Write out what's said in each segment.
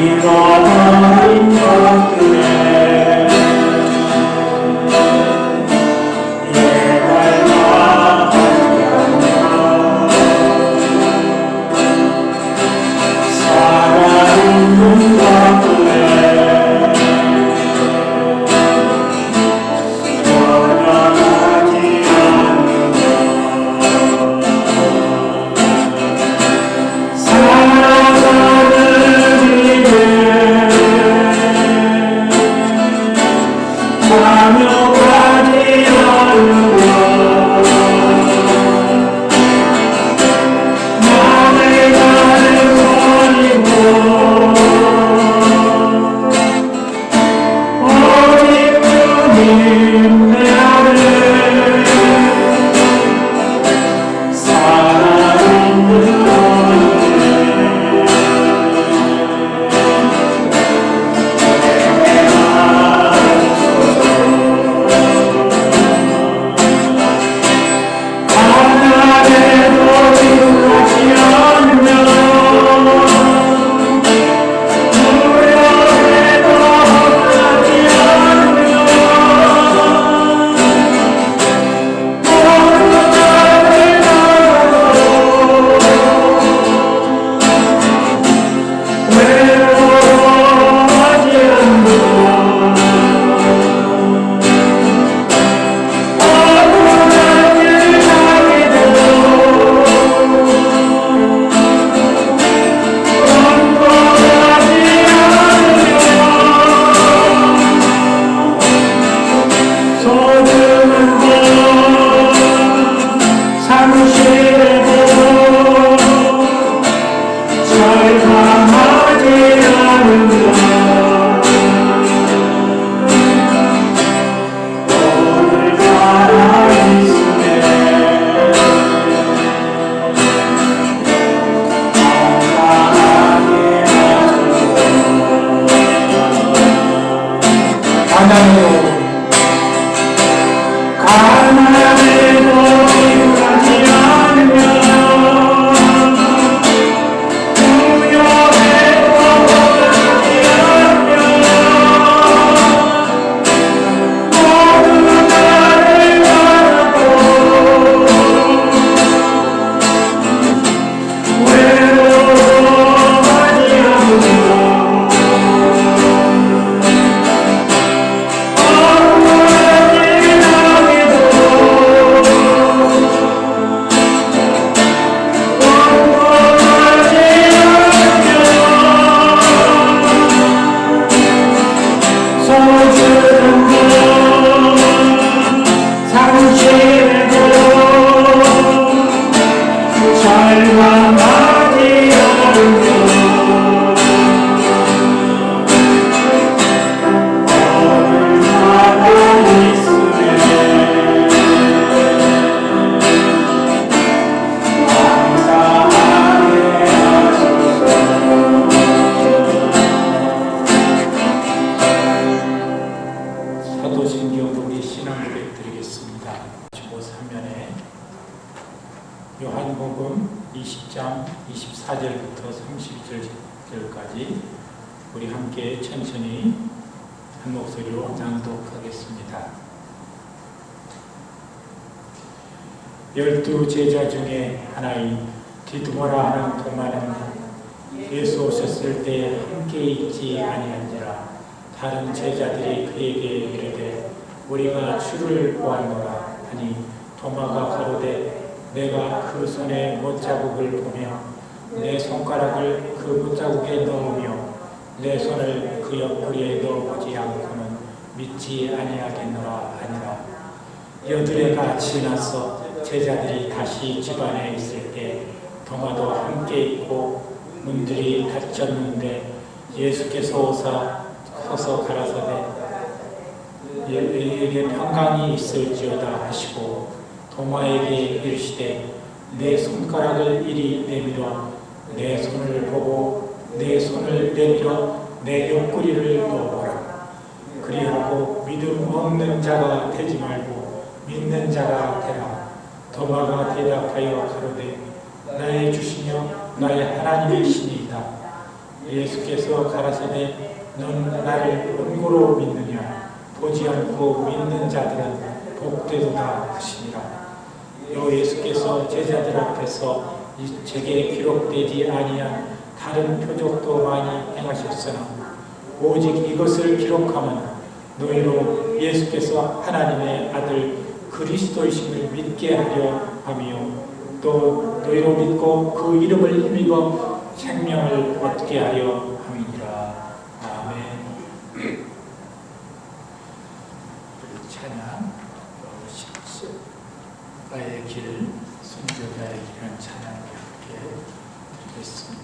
잃어버린 것들에 요한복음 20장 24절부터 32절까지 우리 함께 천천히 한 목소리로 낭독하겠습니다. 12 제자 중에 하나인 디두모라 하는 도마는 예수 오셨을 때 함께 있지 아니한지라. 다른 제자들이 그에게 이르되 우리가 주를 보았노라 하니 도마가 가로되 내가 그 손에 못자국을 보며 내 손가락을 그 못자국에 넣으며 내 손을 그 옆구리에 넣어보지 않고는 믿지 아니하겠노라 하니라. 여드레가 지나서 제자들이 다시 집안에 있을 때 도마도 함께 있고 문들이 닫혔는데 예수께서 오사 서서 가라사대 너희에게 평강이 있을지어다 하시고 도마에게 이르시되 내 손가락을 이리 내밀어 내 손을 보고 내 손을 내밀어 내 옆구리를 넣어보라. 그리하고 믿음 없는 자가 되지 말고 믿는 자가 되라. 도마가 대답하여 가로되 나의 주시며 나의 하나님이시니이다. 예수께서 가라사대 넌 나를 본고로 믿느냐 보지 않고 믿는 자들은 복되도다 하시니라. 요 예수께서 제자들 앞에서 이 책에 기록되지 아니한 다른 표적도 많이 행하셨으나 오직 이것을 기록하면 너희로 예수께서 하나님의 아들 그리스도이심을 믿게 하려 하며 또 너희로 믿고 그 이름을 힘입어 생명을 얻게 하려 함이니라. 아멘. 찬양 십자가의 길, 순교자의 길은 찬양을 함께 드리겠습니다.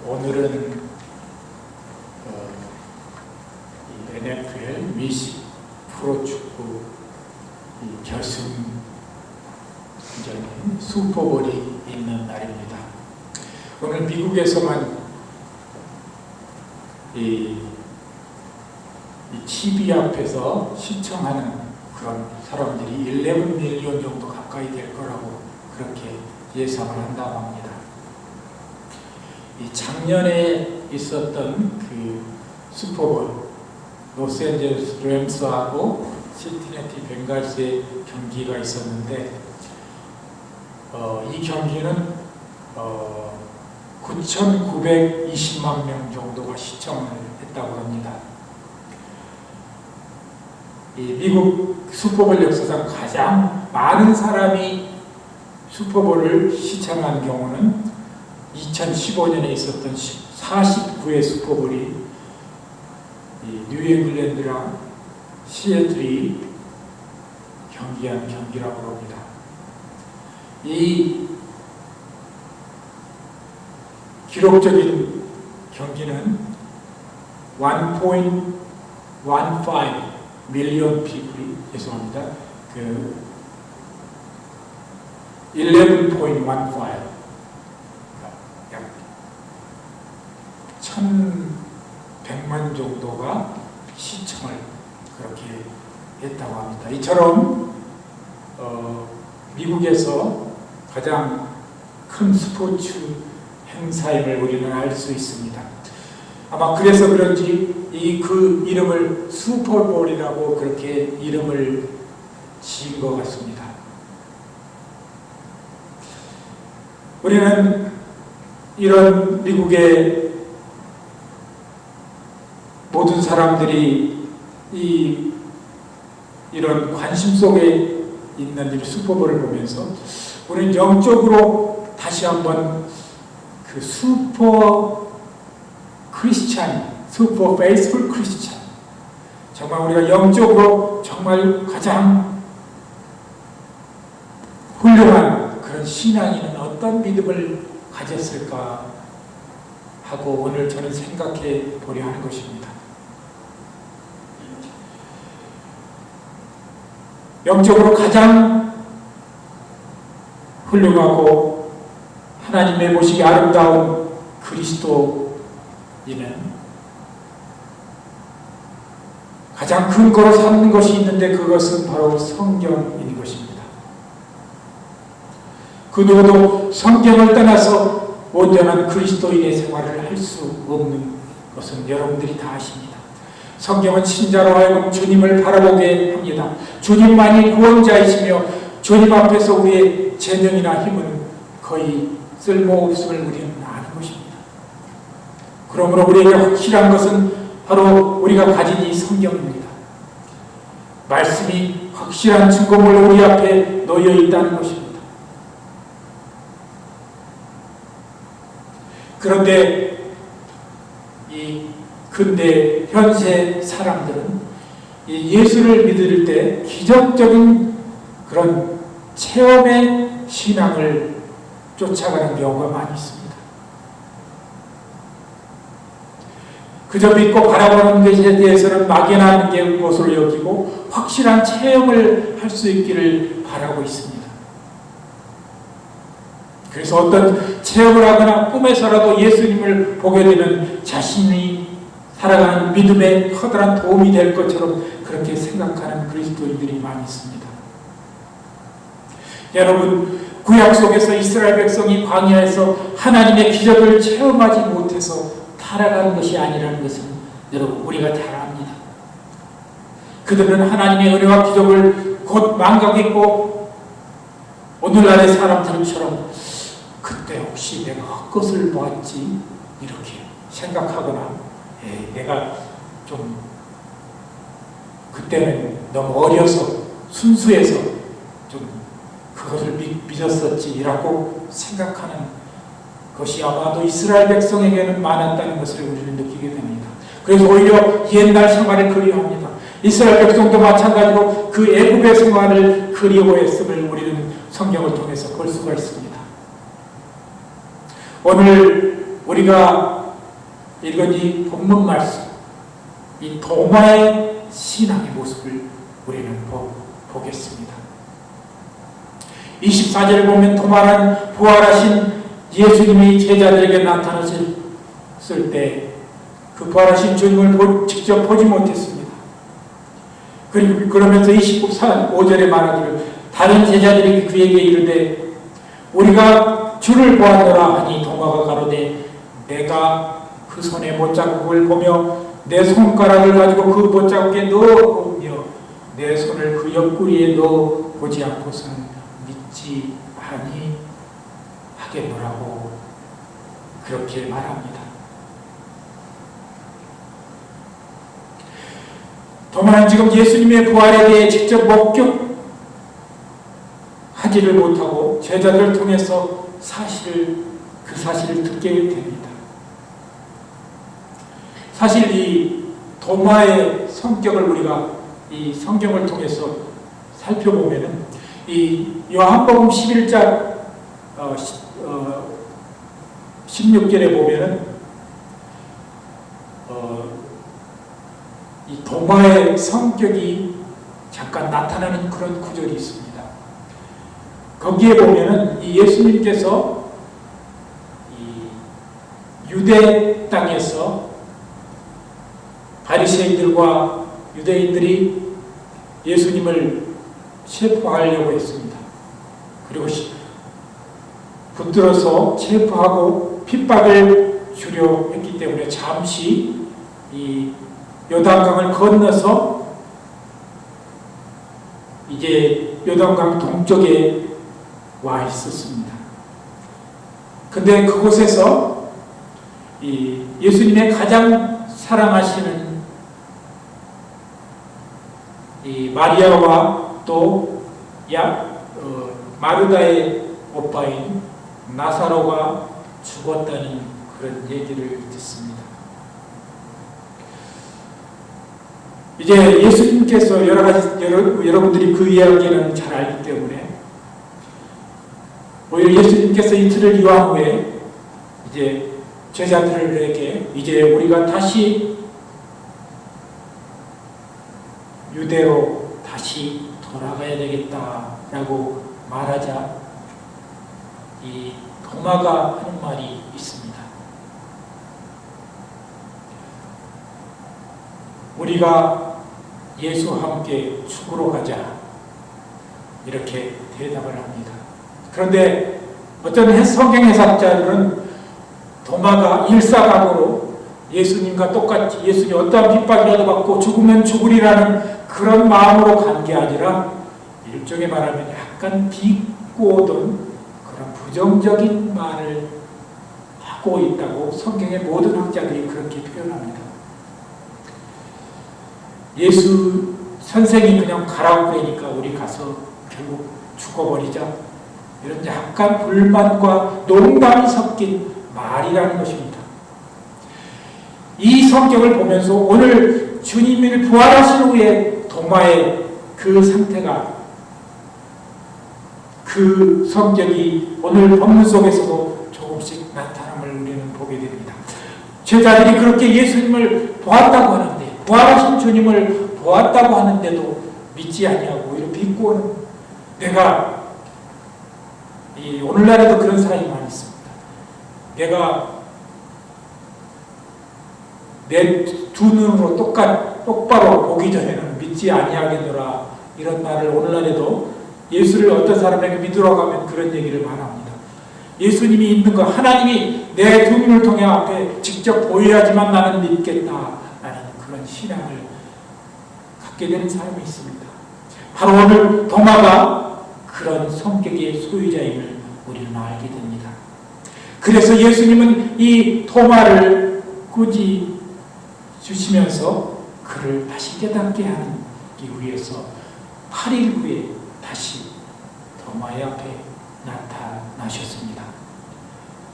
오늘은 이 NFL 미식 프로축구 결승전인 슈퍼볼이 있는 날입니다. 오늘 미국에서만 이 TV 앞에서 시청하는 그런 사람들이 11밀리언 정도 가까이 될 거라고 그렇게 예상을 한다고 합니다. 이 작년에 있었던 그 슈퍼볼 로스앤젤레스 램스하고 시티네티 벵갈스의 경기가 있었는데 이 경기는 9,920만 명 정도가 시청을 했다고 합니다. 이 미국 슈퍼볼 역사상 가장 많은 사람이 슈퍼볼을 시청한 경우는 2015년에 있었던 49회 슈퍼볼이 뉴잉글랜드랑 시애틀이 경기한 경기라고 합니다. 이 기록적인 경기는 1.15 밀리언 피플이, 죄송합니다. 11.15 약 1,100만 정도가 시청을 그렇게 했다고 합니다. 이처럼 미국에서 가장 큰 스포츠 행사임을 우리는 알 수 있습니다. 아마 그래서 그런지 그 이름을 슈퍼볼이라고 그렇게 이름을 지은 것 같습니다. 우리는 이런 미국의 모든 사람들이 이런 관심 속에 있는 이 슈퍼볼을 보면서 우리는 영적으로 다시 한번 그 슈퍼 크리스찬, 슈퍼 페이스풀 크리스찬, 정말 우리가 영적으로 정말 가장 훌륭한 그런 신앙인은 어떤 믿음을 가졌을까 하고 오늘 저는 생각해 보려 하는 것입니다. 영적으로 가장 훌륭하고 하나님의 보시기 아름다운 그리스도인은 가장 근거로 삼는 것이 있는데 그것은 바로 성경인 것입니다. 그 누구도 성경을 떠나서 온전한 그리스도인의 생활을 할 수 없는 것은 여러분들이 다 아십니다. 성경은 신자로 하여금 주님을 바라보게 합니다. 주님만이 구원자이시며 주님 앞에서 우리의 재능이나 힘은 거의 쓸모없음을 우리는 아는 것입니다. 그러므로 우리에게 확실한 것은 바로 우리가 가진 이 성경입니다. 말씀이 확실한 증거물로 우리 앞에 놓여 있다는 것입니다. 그런데 이 근대 현세 사람들은 이 예수를 믿을 때 기적적인 그런 체험의 신앙을 쫓아가는 경우가 많이 있습니다. 그저 믿고 바라보는 것에 대해서는 막연한 것으로 여기고 확실한 체험을 할 수 있기를 바라고 있습니다. 그래서 어떤 체험을 하거나 꿈에서라도 예수님을 보게 되면 자신이 살아가는 믿음에 커다란 도움이 될 것처럼 그렇게 생각하는 그리스도인들이 많이 있습니다. 여러분, 구약 속에서 이스라엘 백성이 광야에서 하나님의 기적을 체험하지 못해서 타락하는 것이 아니라는 것은 여러분 우리가 잘 압니다. 그들은 하나님의 은혜와 기적을 곧 망각했고 오늘날의 사람들처럼 그때 혹시 내가 헛것을 보았지 이렇게 생각하거나 내가 좀 그때는 너무 어려서 순수해서 좀 그것을 믿었었지라고 생각하는 것이 아마도 이스라엘 백성에게는 많았다는 것을 우리는 느끼게 됩니다. 그래서 오히려 옛날 생활을 그리워합니다. 이스라엘 백성도 마찬가지로 그 애국의 생활을 그리워했음을 우리는 성경을 통해서 볼 수가 있습니다. 오늘 우리가 읽은 이 본문 말씀, 이 도마의 신앙의 모습을 우리는 보겠습니다. 24절을 보면 도마는 부활하신 예수님이 제자들에게 나타났을 때 그 부활하신 주님을 직접 보지 못했습니다. 그리고 그러면서 25절에 말하기를 다른 제자들이 그에게 이르되 우리가 주를 보았노라 하니 도마가 가로되 내가 그 손의 못자국을 보며 내 손가락을 가지고 그 못자국에 넣어보며 내 손을 그 옆구리에 넣어보지 않고서는 믿지 아니하겠노라고 그렇게 말합니다. 도마는 지금 예수님의 부활에 대해 직접 목격하지를 못하고 제자들을 통해서 그 사실을 듣게 됩니다. 사실 이 도마의 성격을 우리가 이 성경을 통해서 살펴보면은 이 요한복음 11장 16절에 보면은 이 도마의 성격이 잠깐 나타나는 그런 구절이 있습니다. 거기에 보면은 이 예수님께서 이 유대 땅에서 바리새인들과 유대인들이 예수님을 체포하려고 했습니다. 그리고 붙들어서 체포하고 핍박을 주려 했기 때문에 잠시 이 요단강을 건너서 이제 요단강 동쪽에 와 있었습니다. 근데 그곳에서 이 예수님의 가장 사랑하시는 이 마리아와 또 마르다의 오빠인 나사로가 죽었다는 그런 얘기를 듣습니다. 이제 예수님께서 여러분들이 그 이야기는 잘 알기 때문에 오히려 예수님께서 이틀을 유한 후에 이제 제자들에게 이제 우리가 다시 유대로 다시 돌아가야 되겠다라고 말하자 이 도마가 하는 말이 있습니다. 우리가 예수와 함께 죽으러 가자 이렇게 대답을 합니다. 그런데 어떤 성경 해석자들은 도마가 일사각오로 예수님과 똑같이 예수님 어떠한 핍박이라도 받고 죽으면 죽으리라는 그런 마음으로 간 게 아니라 일종의 말하면 약간 비꼬던 그런 부정적인 말을 하고 있다고 성경의 모든 학자들이 그렇게 표현합니다. 예수 선생이 그냥 가라고 그러니까 우리 가서 결국 죽어버리자 이런 약간 불만과 농담이 섞인 말이라는 것입니다. 이 성경을 보면서 오늘 주님이 부활하신 후에 도마의 그 상태가 그 성격이 오늘 본문 속에서도 조금씩 나타남을 우리는 보게 됩니다. 제자들이 그렇게 예수님을 보았다고 하는데 부활하신 주님을 보았다고 하는데도 믿지 아니하고 오히려 비꼬는 내가 오늘날에도 그런 사람이 많이 있습니다. 내가 내 두 눈으로 똑바로 보기 전에는 믿지 아니하겠노라 이런 말을 오늘날에도 예수를 어떤 사람에게 믿으라고 하면 그런 얘기를 말합니다. 예수님이 있는 거 하나님이 내 두 눈을 통해 앞에 직접 보여야지만 나는 믿겠다라는 그런 신앙을 갖게 되는 사람이 있습니다. 바로 오늘 도마가 그런 성격의 소유자임을 우리는 알게 됩니다. 그래서 예수님은 이 도마를 꾸짖 주시면서 그를 다시 깨닫게 하기 위해서 8일 후에 다시 도마의 앞에 나타나셨습니다.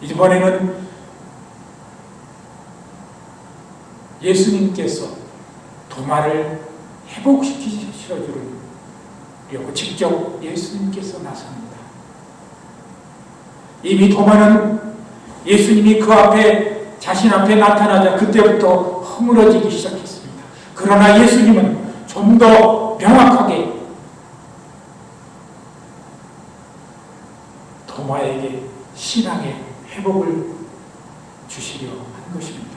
이번에는 예수님께서 도마를 회복시키시려고 직접 예수님께서 나섭니다. 이미 도마는 예수님이 그 앞에 자신 앞에 나타나자 그때부터 허물어지기 시작했습니다. 그러나 예수님은 좀 더 명확하게 도마에게 신앙의 회복을 주시려 한 것입니다.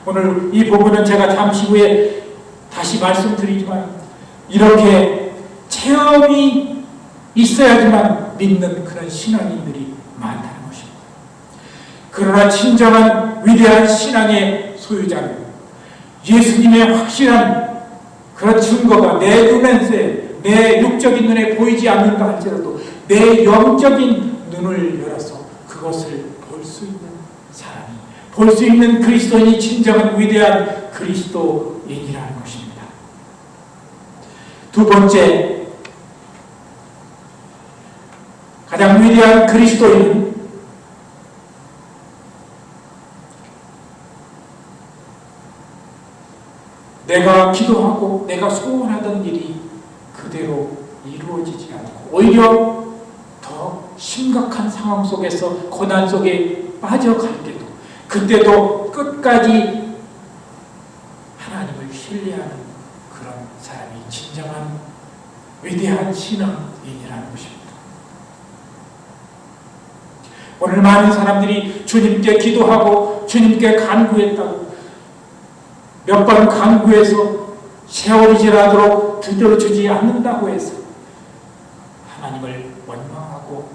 오늘 이 부분은 제가 잠시 후에 다시 말씀드리지만 이렇게 체험이 있어야지만 믿는 그런 신앙인들이 많다는 것입니다. 그러나 진정한 위대한 신앙의 소유자는 예수님의 확실한 그런 증거가 내 눈에, 내 육적인 눈에 보이지 않는다 할지라도 내 영적인 눈을 열어서 그것을 볼 수 있는 사람이, 볼 수 있는 그리스도인이 진정한 위대한 그리스도인이라는 것입니다. 두 번째, 가장 위대한 그리스도인은 내가 기도하고 내가 소원하던 일이 그대로 이루어지지 않고 오히려 더 심각한 상황 속에서 고난 속에 빠져갈 때도 그때도 끝까지 하나님을 신뢰하는 그런 사람이 진정한 위대한 신앙인이라는 것입니다. 오늘 많은 사람들이 주님께 기도하고 주님께 간구했다고 몇 번 간구해서 세월이 지나도록 들려주지 않는다고 해서 하나님을 원망하고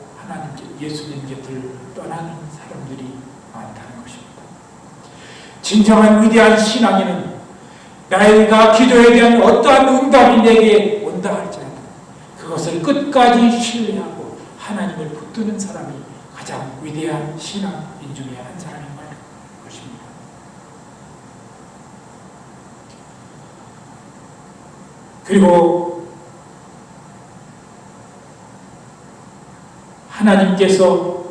예수님 곁을 떠나는 사람들이 많다는 것입니다. 진정한 위대한 신앙인은 내가 기도에 대한 어떠한 응답이 내게 온다 할지라도 그것을 끝까지 신뢰하고 하나님을 붙드는 사람이 가장 위대한 신앙인 중에 한 사람인 것입니다. 그리고 하나님께서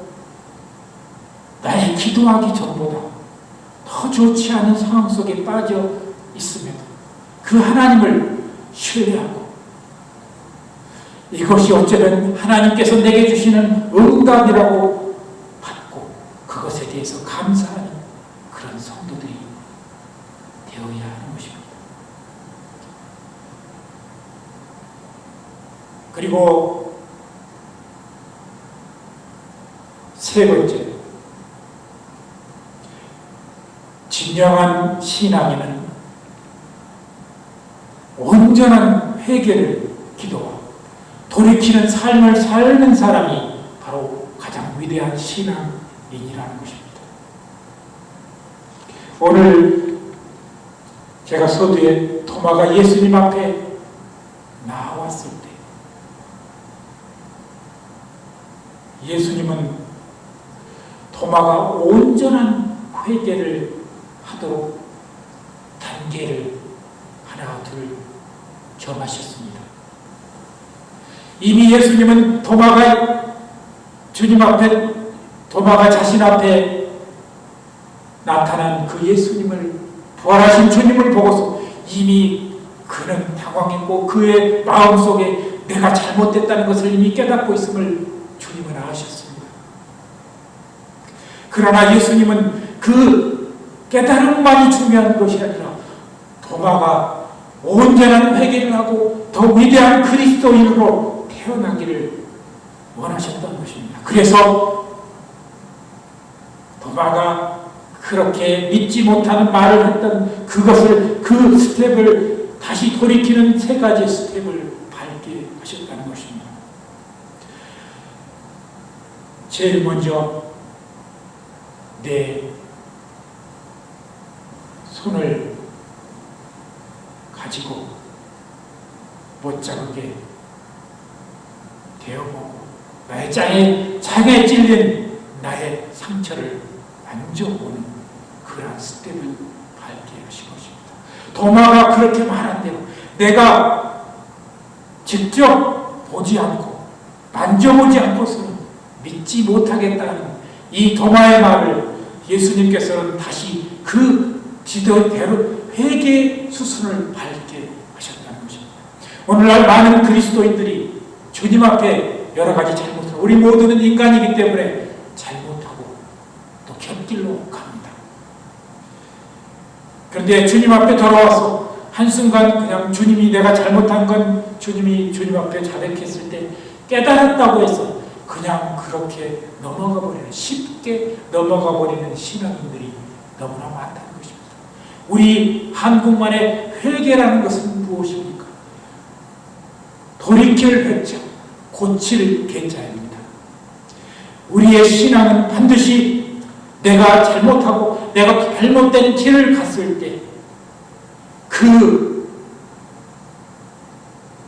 나의 기도하기 전보다 더 좋지 않은 상황 속에 빠져 있음에도 그 하나님을 신뢰하고 이것이 어쩌면 하나님께서 내게 주시는 응답이라고 받고 그것에 대해서 감사하는 그런 성도들이 되어야 하는 것입니다. 그리고 세 번째, 진정한 신앙인은 온전한 회개를 기도하고 돌이키는 삶을 사는 사람이 바로 가장 위대한 신앙인이라는 것입니다. 오늘 제가 서두에 토마가 예수님 앞에 나왔을 때 예수님은 토마가 온전한 회개를 하도록 단계를 하나 둘 정하셨습니다. 이미 예수님은 토마가 자신 앞에 나타난 그 예수님을 부활하신 주님을 보고서 이미 그는 당황했고 그의 마음속에 내가 잘못됐다는 것을 이미 깨닫고 있음을 주님은 아셨습니다. 그러나 예수님은 그 깨달음만이 중요한 것이 아니라 토마가 온전한 회개를 하고 더 위대한 그리스도인으로 태어나기를 원하셨던 것입니다. 그래서 토마가 그렇게 믿지 못하는 말을 했던 그 스텝을 다시 돌이키는 세 가지 스텝을 밟게 하셨다는 것입니다. 제일 먼저 내 손을 가지고 못자르게 대어보고 나의 장에 찔린 나의 상처를 만져보는 그러한 스텝을 밟게 하신 것입니다. 도마가 그렇게 말한대요. 내가 직접 보지 않고 만져보지 않고서는 믿지 못하겠다는 이 도마의 말을 예수님께서는 다시 그 지도대로 회개 수순을 밟게 하셨다는 것입니다. 오늘날 많은 그리스도인들이 주님 앞에 여러 가지 잘못을, 우리 모두는 인간이기 때문에 잘못하고 또 곁길로 갑니다. 그런데 주님 앞에 돌아와서 한순간 그냥 주님이 내가 잘못한 건 주님이 주님 앞에 자백했을 때 깨달았다고 해서 그냥 그렇게 넘어가 버리는, 쉽게 넘어가 버리는 신앙인들이 너무나 많다는 것입니다. 우리 한국말의 회개라는 것은 무엇입니까? 돌이킬 회자, 고칠 계자입니다. 우리의 신앙은 반드시 내가 잘못하고 내가 잘못된 길을 갔을 때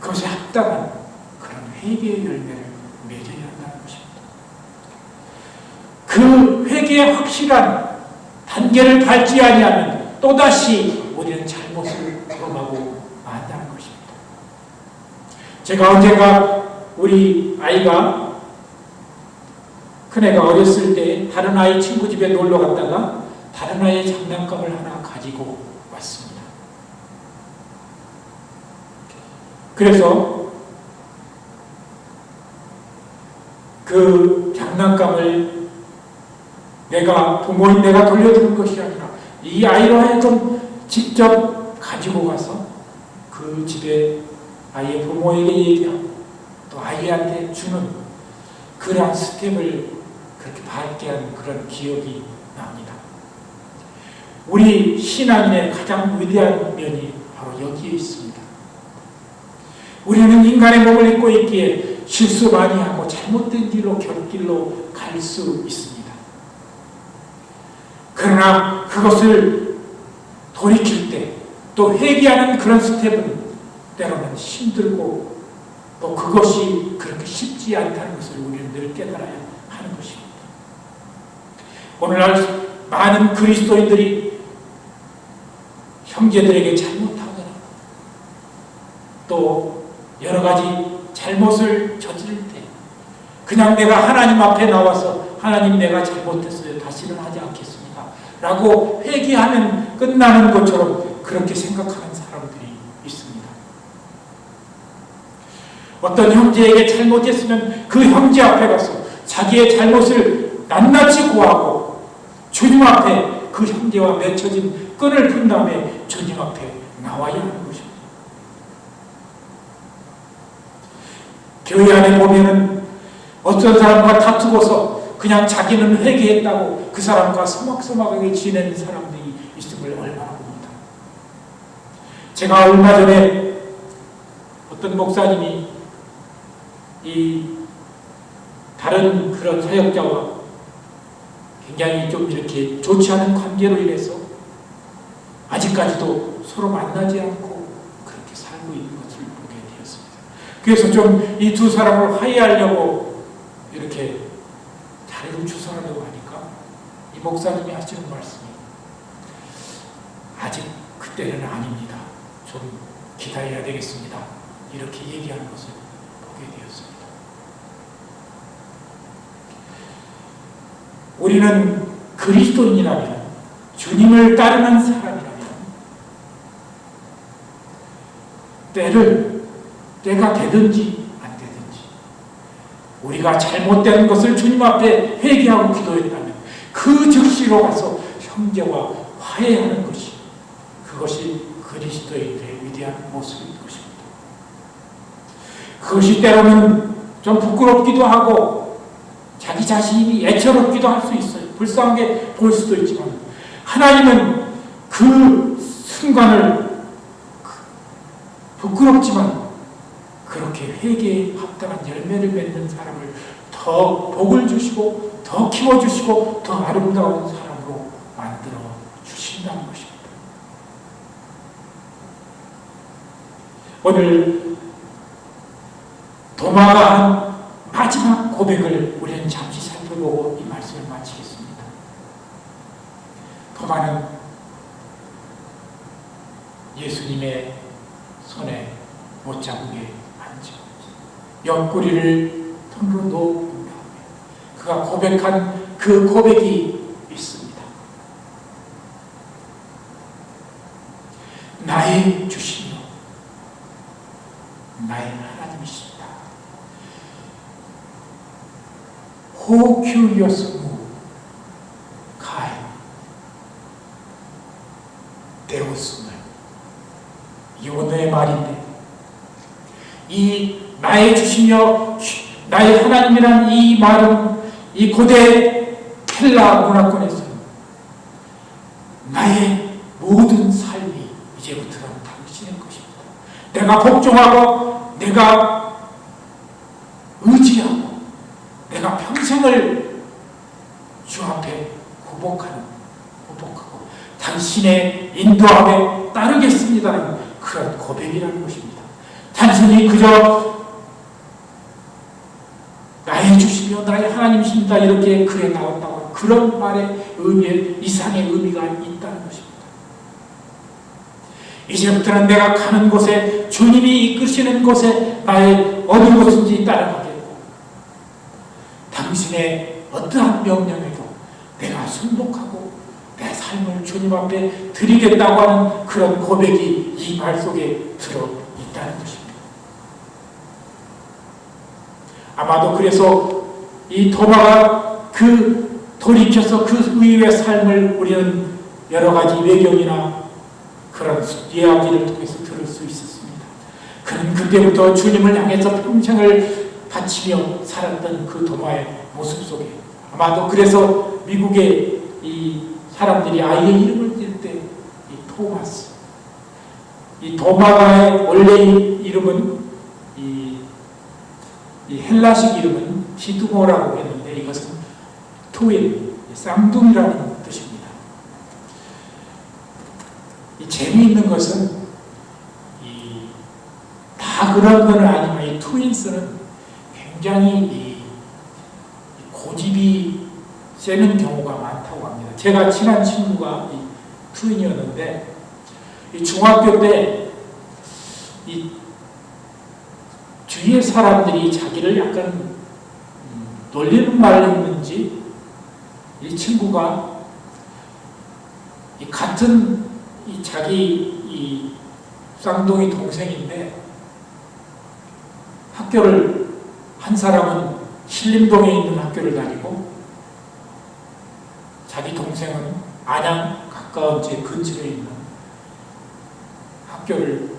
그것에 합당한 그런 회개의 열매를 맺어야 한다는 것입니다. 그 회개의 확실한 단계를 밟지 아니하면 또다시 우리는 잘못을 범하고 만다는 것입니다. 제가 언젠가 우리 아이가, 큰애가 어렸을 때 다른 아이 친구 집에 놀러 갔다가 다른 아이의 장난감을 하나 가지고 왔습니다. 그래서 그 장난감을 부모인 내가 돌려주는 것이 아니라 이 아이로 하여금 직접 가지고 가서 그 집에 아이의 부모에게 얘기하고 또 아이한테 주는 그러한 스텝을 그렇게 밟게 한 그런 기억이 납니다. 우리 신앙인의 가장 위대한 면이 바로 여기에 있습니다. 우리는 인간의 몸을 입고 있기에 실수 많이 하고 잘못된 길로 곁길로 갈 수 있습니다. 그러나 그것을 돌이킬 때 또 회개하는 그런 스텝은 때로는 힘들고 또 그것이 그렇게 쉽지 않다는 것을 우리는 늘 깨달아야 하는 것입니다. 오늘날 많은 그리스도인들이 형제들에게 잘못하거나 또 여러 가지 잘못을 저지를 때 그냥 내가 하나님 앞에 나와서 하나님 내가 잘못했어요. 다시는 하지 않겠습니다. 라고 회개하면 끝나는 것처럼 그렇게 생각하는 사람들이 있습니다. 어떤 형제에게 잘못했으면 그 형제 앞에 가서 자기의 잘못을 낱낱이 고하고 주님 앞에 그 형제와 맺혀진 끈을 푼 다음에 주님 앞에 나와야 하는 것입니다. 교회 안에 보면은 어떤 사람과 다투고서 그냥 자기는 회개했다고 그 사람과 서먹서먹하게 지내는 사람들이 있음을 얼마나 봅니다. 제가 얼마 전에 어떤 목사님이 이 다른 그런 사역자와 굉장히 좀 이렇게 좋지 않은 관계로 인해서 아직까지도 서로 만나지 않고 그렇게 살고 있는 것을 보게 되었습니다. 그래서 좀 이 두 사람을 화해하려고 이렇게 자리를 주선하려고 하니까 이 목사님이 하시는 말씀이 아직 그때는 아닙니다. 좀 기다려야 되겠습니다. 이렇게 얘기하는 것을 보게 되었습니다. 우리는 그리스도인이라면, 주님을 따르는 사람이라면 때가 되든지 안 되든지 우리가 잘못된 것을 주님 앞에 회개하고 기도했다면 그 즉시로 가서 형제와 화해하는 것이, 그것이 그리스도인의 위대한 모습인 것입니다. 그것이 때로는 좀 부끄럽기도 하고 자기 자신이 애처롭기도 할 수 있어요. 불쌍하게 볼 수도 있지만 하나님은 그 순간을 부끄럽지만 그렇게 회개에 합당한 열매를 맺는 사람을 더 복을 주시고 더 키워주시고 더 아름다운 사람으로 만들어 주신다는 것입니다. 오늘 도마가 한 마지막 고백을 우리는 잠시 살펴보고 이 말씀을 마치겠습니다. 도마는 예수님의 손에 못자국에 앉아 옆구리를 손으로 놓은 다음에 그가 고백한 그 고백이 있습니다. 나의 주시며 나의 하나님이십니다. 호큐리오스무 카이 데우스물, 이 오늘의 말인데 이 나의 주시며 나의 하나님이란 이 말은 이 고대 헬라 문화권에서는 나의 모든 삶이 이제부터는 당신의 것입니다. 내가 복종하고 내가 의지하고 내가 평생을 주 앞에 구복하고 당신의 인도함에 따르겠습니다라는 그런 고백이라는 것입니다. 단순히 그저 나의 주시며 나의 하나님이십니다 이렇게 글에 나왔다고 그런 말의 의미에 이상의 의미가 있다는 것입니다. 이제부터는 내가 가는 곳에 주님이 이끄시는 곳에 나의 어느 곳인지 따라가겠고, 당신의 어떠한 명령에도 내가 순복하고 내 삶을 주님 앞에 드리겠다고 하는 그런 고백이 이 말 속에 들어있다는 것입니다. 아마도 그래서 이 도마가 돌이켜서 그 후의 삶을 우리는 여러 가지 외경이나 그런 이야기를 통해서 들을 수 있었습니다. 그는 그때부터 주님을 향해서 평생을 바치며 살았던 그 도마의 모습 속에, 아마도 그래서 미국의 이 사람들이 아이의 이름을 띄울 때 이 토마스, 이 도마의 원래 이름은 이 헬라식 이름은 디두모라고 했는데 이것은 트윈, 쌍둥이라는 뜻입니다. 이 재미있는 것은 다 그런 건 아니지만 이 트윈스는 굉장히 이 고집이 세는 경우가 많다고 합니다. 제가 친한 친구가 이 트윈이었는데 이 중학교 때 이 주위의 사람들이 자기를 약간 놀리는 말했는지 이 친구가 이 같은 자기 이 쌍둥이 동생인데 학교를 한 사람은 신림동에 있는 학교를 다니고 자기 동생은 안양 가까운 제 근처에 있는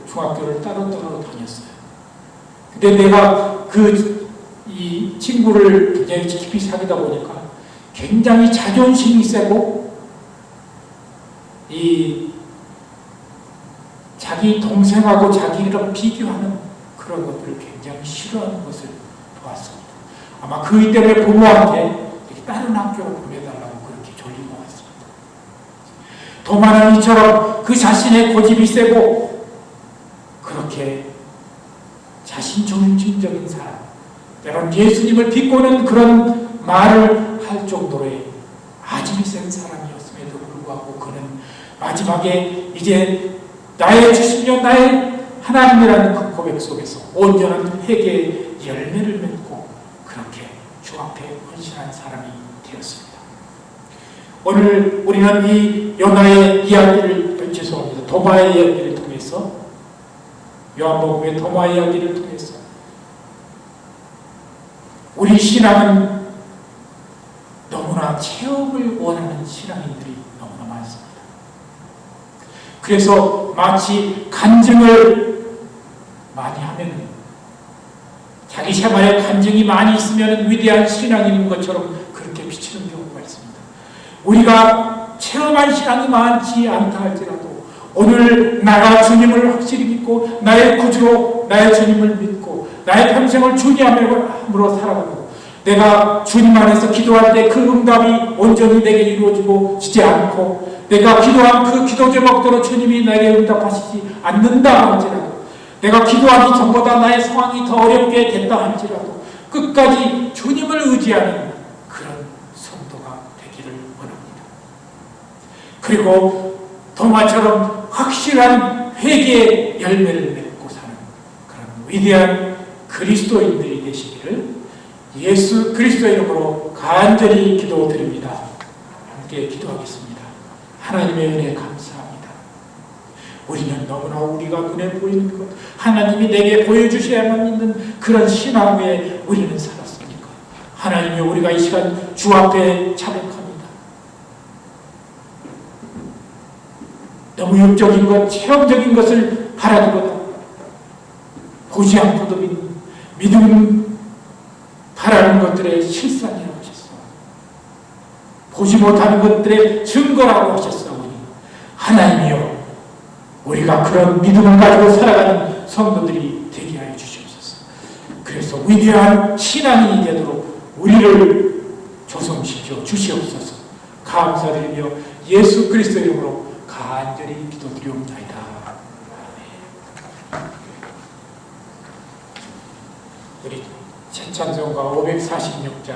중학교를 따로따로 다녔어요. 근데 내가 이 친구를 굉장히 깊이 사귀다 보니까 굉장히 자존심이 세고 자기 동생하고 자기랑 비교하는 그런 것들을 굉장히 싫어하는 것을 보았습니다. 아마 그이 때문에 부모한테 다른 학교로 보내달라고 그렇게 졸린 것 같습니다. 도마는 이처럼 그 자신의 고집이 세고 그렇게 자신중심적인 사람, 때론 예수님을 비꼬는 그런 말을 할 정도의 아집이 센 사람이었음에도 불구하고 그는 마지막에 이제 나의 주시며 나의 하나님이라는 그 고백 속에서 온전한 회개의 열매를 맺고 그렇게 주 앞에 헌신한 사람이 되었습니다. 오늘 우리는 이 요나의 이야기를, 죄송합니다, 도마의 이야기를 통해서, 요한복음의 도마의 이야기를 통해서 우리 신앙은 너무나 체험을 원하는 신앙인들이 너무나 많습니다. 그래서 마치 간증을 많이 하면, 자기 생활에 간증이 많이 있으면 위대한 신앙인인 것처럼 그렇게 비치는 경우가 있습니다. 우리가 체험한 신앙이 많지 않다 할지라도 오늘 나가 주님을 확실히 믿고 나의 구주로 나의 주님을 믿고 나의 평생을 주님으로 살아가고 내가 주님 안에서 기도할 때 그 응답이 온전히 내게 이루어지지 않고 내가 기도한 그 기도 제목대로 주님이 나에게 응답하시지 않는다 할지라도, 내가 기도하기 전보다 나의 상황이 더 어렵게 됐다 할지라도 끝까지 주님을 의지하는 그런 성도가 되기를 원합니다. 그리고 도마처럼 확실한 회개의 열매를 맺고 사는 그런 위대한 그리스도인들이 되시기를 예수 그리스도의 이름으로 간절히 기도드립니다. 함께 기도하겠습니다. 하나님의 은혜 감사합니다. 우리는 너무나 우리가 눈에 보이는 것, 하나님이 내게 보여주셔야만 있는 그런 신앙 외에 우리는 살았습니까? 하나님이 우리가 이 시간 주 앞에 찬양합니다. 너무 육적인 것, 체험적인 것을 바라기보다 보지 않고도 믿음 바라는 것들의 실상이라고 하셨어. 보지 못하는 것들의 증거라고 하셨사오니 하나님이여, 우리가 그런 믿음을 가지고 살아가는 성도들이 되게 하여 주시옵소서. 그래서 위대한 신앙인이 되도록 우리를 조성시켜 주시옵소서. 감사드리며 예수 그리스도 이름으로 간절히 기도드리옵나이다. 우리 찬송가 546장